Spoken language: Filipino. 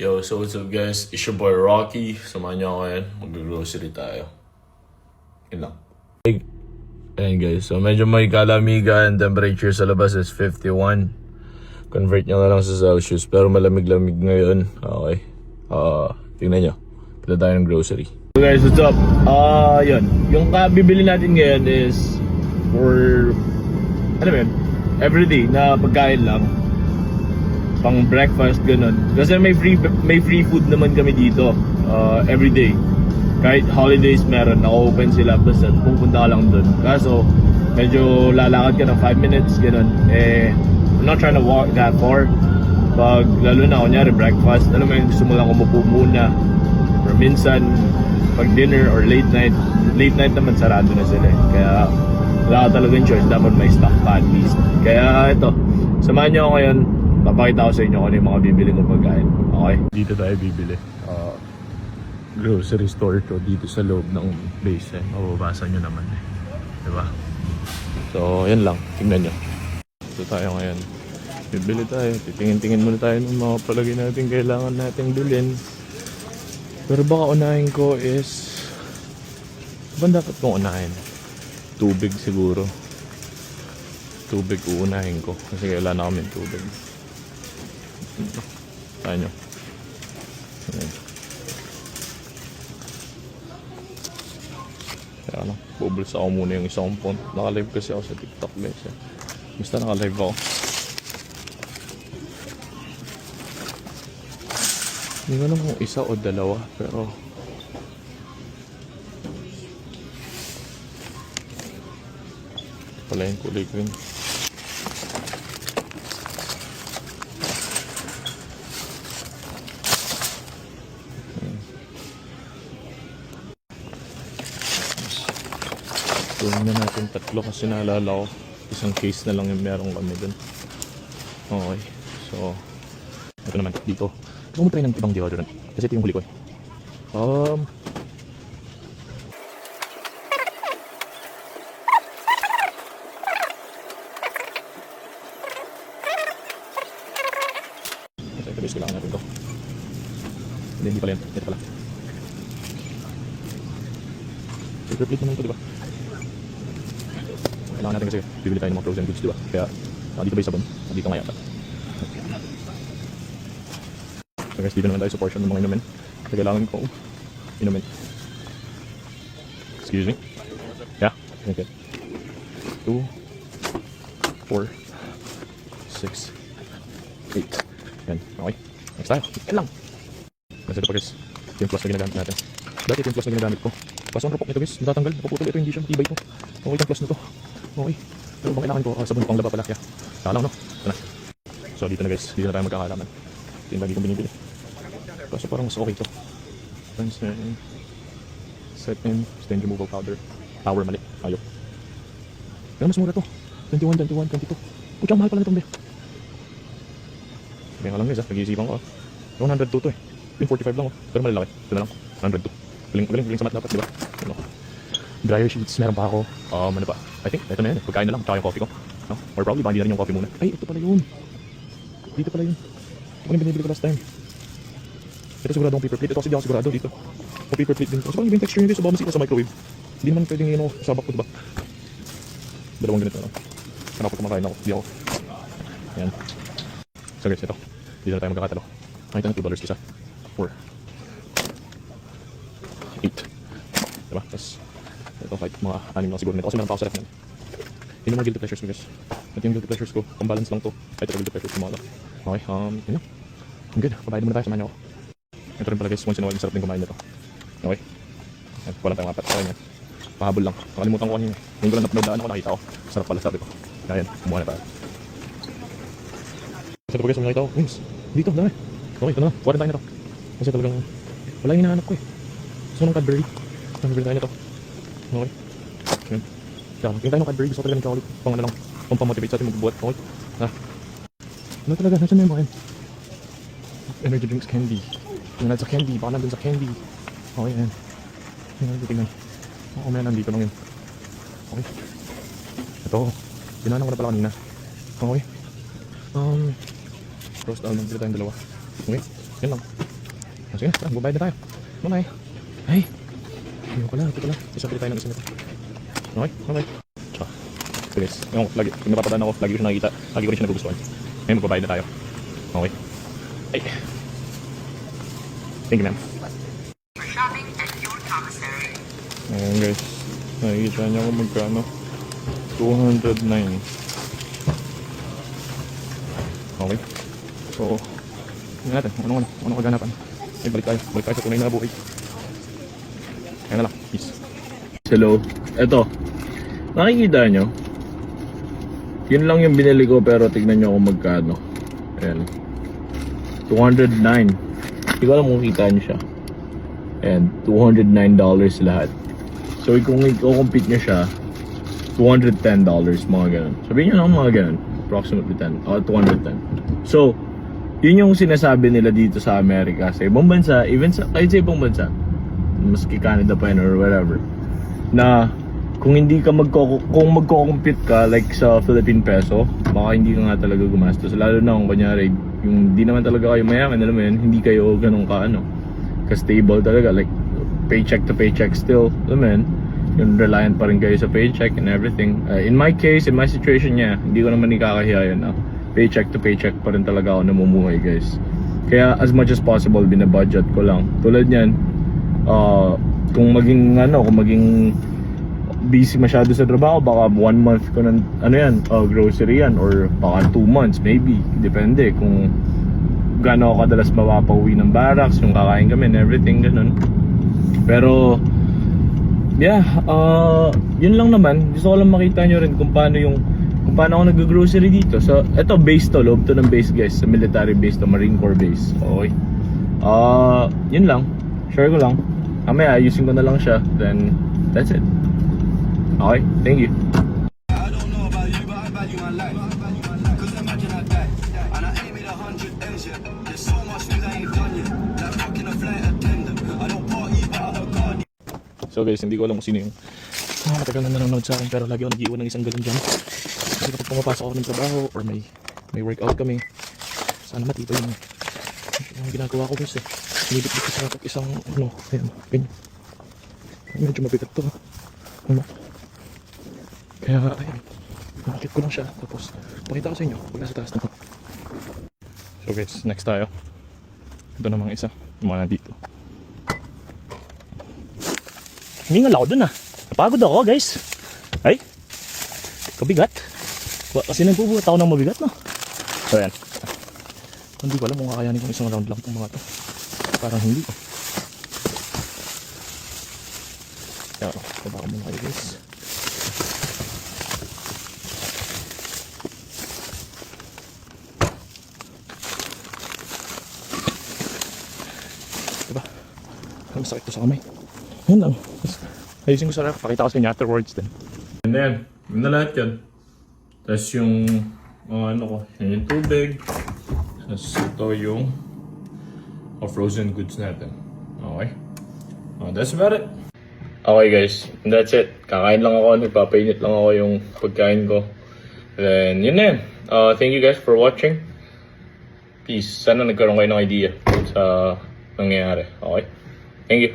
Yo, so what's up guys? It's your boy Rocky. Samahan niyo ako ngayon. Mag-grocery tayo. Yun lang. Ayan guys, so medyo may kalamigan. Temperature sa labas is 51. Convert nyo na lang sa Celsius. Pero malamig-lamig ngayon. Okay. Tingnan nyo. Pila tayo ng grocery. So guys, what's up? Yun. Yung bibili natin ngayon is for, alam mo yun, everyday na pagkain lang. Pang breakfast, ganun. Kasi may free food naman kami dito everyday. Kahit holidays meron, naka-open sila, basta pupunta ka lang dun. Kaso, medyo lalakad ka ng 5 minutes, ganun. I'm not trying to walk that far. Pag, lalo na, kunyari, breakfast, alam mo yun, gusto mo lang umupo muna. Or minsan, pag dinner or late night naman, sarado na sila. Kaya, wala ka talagang choice, dapat may stock pa at least. Kaya, ito, samahan nyo ako ngayon. Papakita ko sa inyo kung ano yung mga bibili kong pagkain. Okay? Dito tayo bibili. Grocery store to dito sa loob ng base. Mababasa nyo naman eh. Diba? So, yan lang. Tingnan nyo. Dito tayo ngayon. Bibili tayo. Titingin-tingin muna tayo ng mga palagay natin kailangan natin bilhin. Pero baka unahin ko is... Ba dapat kong unahin? Tubig siguro. Tubig uunahin ko. Kasi kailangan namin tubig. Tayo nyo. Ayan. Kaya ano, bubulsa ako muna yung isang phone. Naka-live kasi ako sa TikTok guys. Basta naka-live ako. Hindi ko alam kung isa o dalawa. Pero pala yung kulay green. Gawin na natin tatlo kasi naalala ko isang case na lang yung meron kami dun. Okay, so ito naman dito. Ito mo try ng ibang deodorant kasi ito yung huli ko eh. Ito base kailangan natin ito. Hindi pala yan, ito pala. Paper plate naman ito diba? Kailangan natin kasi bibili tayo ng mga frozen goods, diba? Kaya dito ba yung sabon? Dito nga yata. So guys, dito naman tayo sa portion ng mga inumin. Kasi kailangan ko inumin. Excuse me? Yeah? Okay. 2 4 6 8. Yan, okay. Next tayo. Yan lang. Kasi ito pa guys, ito yung plus na ginagamit natin. Dati ito yung plus na ginagamit ko. Kaso ang rupok nito guys, natatanggal. Napuputol ito, hindi siya matibay ito. Okay, itong plus na to. Okay. Pero bang kailangan ko? Sabon pang laba pala. Kaya, kala no? Ito na. So dito na guys, dito na tayo magkakalaman. Ito yung lagi kong binibili. Kaso parang mas okay ito. Set in stain removal powder. Power mali. Ayok. Pero mas mura to. 21, 22. Pucha, mahal pala nitong be. Kaya nga lang guys ha, nag-iisipan ko 102 to eh. Yung 45 lang oh. Pero malalaki. Ito na lang. 102. Galing sa mat dapat, diba? Ano? Dryer sheets, meron pa ako. Ano pa? I think, ito na yun eh. Pagkain na lang, tsaka yung coffee ko. No? Or probably, baka hindi na rin yung coffee muna. Ay, ito pala yun. Dito pala yun. Ito pa yung binibili ko last time. Ito sigurado ang paper plate. Ito kasi di ako sigurado dito. O paper plate din. Kasi parang iba yung texture nito sa baka sa microwave. Hindi naman pwedeng yun ako sabak ko, diba? Dalawang ganito na lang. Hanap ko kumakain ako. Di ako. Ayan. So guys, ito. Dito na tayo magkakatalo. Nakita ng $2 isa. 4 8. Diba? Tapos ito kahit mga 6 lang siguro nito. Kasi meron pa ako sa ref na. Yun yung mga guilty pleasures ko guys. Ito yung guilty pleasures ko. Pang-balance lang to. Ay, ito guilty pleasures ko mga. Okay, yun lang. I'm good. Pabayad muna tayo. Samahan niyo ako. Ito rin pala guys. Once in a while, masarap din kumain nito. Okay. Ayan, walang tayong apat. Okay yan. Pahabol lang. Nakalimutan ko kanina. Ngayon ko lang napanoodaan ako. Nakita ko. Sarap pala sabi ko. Kaya yan. Kumuha na tayo. Kasi ito po guys. Kung nakita ko. Wings. Dito. Dami. Okay. Ito na. Kuha rin tayo na to. Kasi talagang wala yung hinahanap ko eh. Gusto ng Cadbury. Nabibili tayo nito. Okay. Yan. Yan. Tingin tayo ng Cadbury. Gusto ko talaga ng chocolate. Pang ano lang. Pampamotivate sa atin magbubuhat. Okay. Ha? Ano talaga? Nasaan na yung mga yan? Energy drinks candy. Tingnan natin sa candy. Baka nandun sa candy. Okay. Yan. Tingnan natin. Tingnan. Oo, may nandito lang yun. Okay. Ito. Dinanan ko na pala kanina. Okay. Roast almond. Dito tayong dalawa. Okay, yun lang. Sige, tara, bubayad na tayo. Mamay. Ay, ito pala. Isabili tayo ng isa nito. Okay, okay. Tsaka, guys, yung lagi, kung napapadaan ako, lagi ko siya nakikita, lagi ko rin siya nagugustuhan. Ngayon, magbabayad na tayo. Okay. Ay. Thank you, ma'am. Shopping at your commissary. Ayan, guys. Nakikita niyo kung magkano. 209. Okay. So, tingnan natin. Ano kaganapan. Ay, balik tayo sa tunay na buhay. Ayan na lang. Peace. Hello. Eto. Nakikita nyo? Yun lang yung binili ko pero tignan nyo kung magkano. Ayan. 209. Hindi ko alam kung kita nyo siya. Ayan. $209 lahat. So kung i-compete nyo siya, $210 mga ganun. Sabihin nyo lang mga ganun. Approximately 210. So, yun yung sinasabi nila dito sa Amerika, sa ibang bansa, even sa, kahit sa ibang bansa, maski Canada pa yun or wherever, na kung hindi ka kung magko-compete ka like sa Philippine peso, baka hindi ka nga talaga gumastos. Lalo na kung kunyari, yung hindi naman talaga kayo mayaman, alam mo yun, hindi kayo ganun ka-stable talaga, like paycheck to paycheck still, alam mo yun, yung reliant pa rin kayo sa paycheck and everything. In my case, in my situation, hindi ko naman ikakahiya yun. Paycheck to paycheck pa rin talaga ako namumuhay, guys. Kaya as much as possible, binabudget ko lang. Tulad niyan, kung maging busy masyado sa trabaho, baka 1 month ko ng grocery yan, or baka 2 months maybe, depende kung gaano ako kadalas mapapauwi ng barracks, yung kakain kami and everything, ganun. Pero yeah, yun lang naman. Gusto ko lang makita nyo rin kung paano ako nag-grocery dito. So, eto base to, loob to ng base, guys. Sa military base to, Marine Corps base. Okay. Yun lang. Share ko lang. Mamaya, ayusin ko na lang siya. Then, that's it. Okay, thank you. I don't know about you, but I value my life. Cause imagine I die, and I ain't made 100 M's yet. There's so much things I ain't done yet. Like fucking a flight attendant. I don't party, but I heard cardi. So guys, hindi ko alam kung sino yung matagal na nanonood sa akin, pero lagi ako nag-iwan ng isang galon dyan. Kasi kapag pumapasok ako ng trabaho or may workout kami, sana matibay yung ginagawa ko, guys. Nilipit ko sa isang ayan, ganyan. Medyo mabigat to, kaya ayun, nakakit ko lang siya, tapos pakita ko sa inyo pag nasa taas na. So guys, next tayo. Ito namang isa, yung mga dito. Hiningal ako dun napagod ako, guys. Ay, kabigat. Kasi nagbubuhat ako ng mabigat, no? So ayan, hindi ko alam kung kakayanin kong isang round lang itong mga to. Parang hindi ko. Kaya baba ko muna kayo, guys. Diba? Ang sakit to sa kamay. Yan lang. Ayusin ko sa ref. Pakita ko sa inyo afterwards din. And then, yun na lahat yun. Tapos yung yun yung tubig. Tapos ito yung frozen goods natin. Okay? That's about it. Okay guys, that's it. Kakain lang ako, nagpapainit lang ako yung pagkain ko. Then, yun na yun. Thank you guys for watching. Peace. Sana nagkaroon kayo ng idea sa nangyayari. Okay? Thank you.